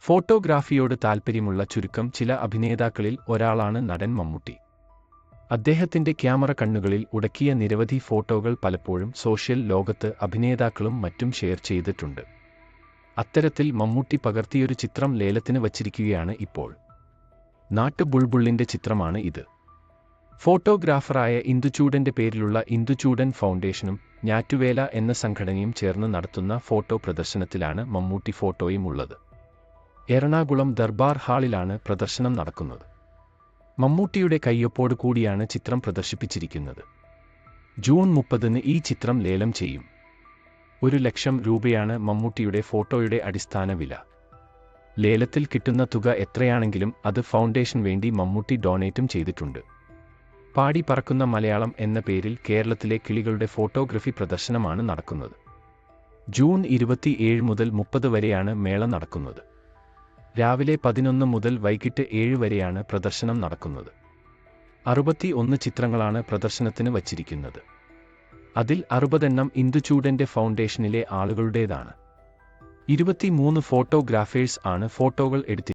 ഫോട്ടോഗ്രാഫിയോട് താൽപ്പര്യമുള്ള ചുരുക്കം ചില അഭിനേതാക്കളിൽ ഒരാളാണ് നടൻ മമ്മൂട്ടി. അദ്ദേഹത്തിന്റെ ക്യാമറ കണ്ണുകളിൽ ഉടക്കിയ നിരവധി ഫോട്ടോകൾ പലപ്പോഴും സോഷ്യൽ ലോകത്ത് അഭിനേതാക്കളും മറ്റും ഷെയർ ചെയ്തിട്ടുണ്ട്. അത്തരത്തിൽ മമ്മൂട്ടി പകർത്തിയൊരു ചിത്രം ലേലത്തിന് വച്ചിരിക്കുകയാണ് ഇപ്പോൾ. നാട്ടുബുൾബുളിന്റെ ചിത്രമാണ് ഇത്. ഫോട്ടോഗ്രാഫറായ ഇന്ദുചൂഡന്റെ പേരിലുള്ള ഇന്ദുചൂഡൻ ഫൗണ്ടേഷനും ഞാറ്റുവേല എന്ന സംഘടനയും ചേർന്ന് നടത്തുന്ന ഫോട്ടോ പ്രദർശനത്തിലാണ് മമ്മൂട്ടി ഫോട്ടോയും ഉള്ളത്. എറണാകുളം ദർബാർ ഹാളിലാണ് പ്രദർശനം നടക്കുന്നത്. മമ്മൂട്ടിയുടെ കയ്യൊപ്പോട് കൂടിയാണ് ചിത്രം പ്രദർശിപ്പിച്ചിരിക്കുന്നത്. ജൂൺ 30-ന് ഈ ചിത്രം ലേലം ചെയ്യും. 1,00,000 രൂപയാണ് മമ്മൂട്ടിയുടെ ഫോട്ടോയുടെ അടിസ്ഥാന വില. ലേലത്തിൽ കിട്ടുന്ന തുക എത്രയാണെങ്കിലും അത് ഫൗണ്ടേഷൻ വേണ്ടി മമ്മൂട്ടി ഡൊണേറ്റും ചെയ്തിട്ടുണ്ട്. പാടി പറക്കുന്ന മലയാളം എന്ന പേരിൽ കേരളത്തിലെ കിളികളുടെ ഫോട്ടോഗ്രഫി പ്രദർശനമാണ് നടക്കുന്നത്. ജൂൺ 27 മുതൽ 30 വരെയാണ് മേള നടക്കുന്നത്. രാവിലെ 11 മുതൽ വൈകിട്ട് 7 വരെയാണ് പ്രദർശനം നടക്കുന്നത്. 61 ചിത്രങ്ങളാണ് പ്രദർശനത്തിന് വച്ചിരിക്കുന്നത്. അതിൽ 60 എണ്ണം ഇന്ദുചൂഡന്റെ ഫൗണ്ടേഷനിലെ ആളുകളുടേതാണ്. 23 ഫോട്ടോഗ്രാഫേഴ്സ് ആണ് ഫോട്ടോകൾ എടുത്തിരിക്കുന്നത്.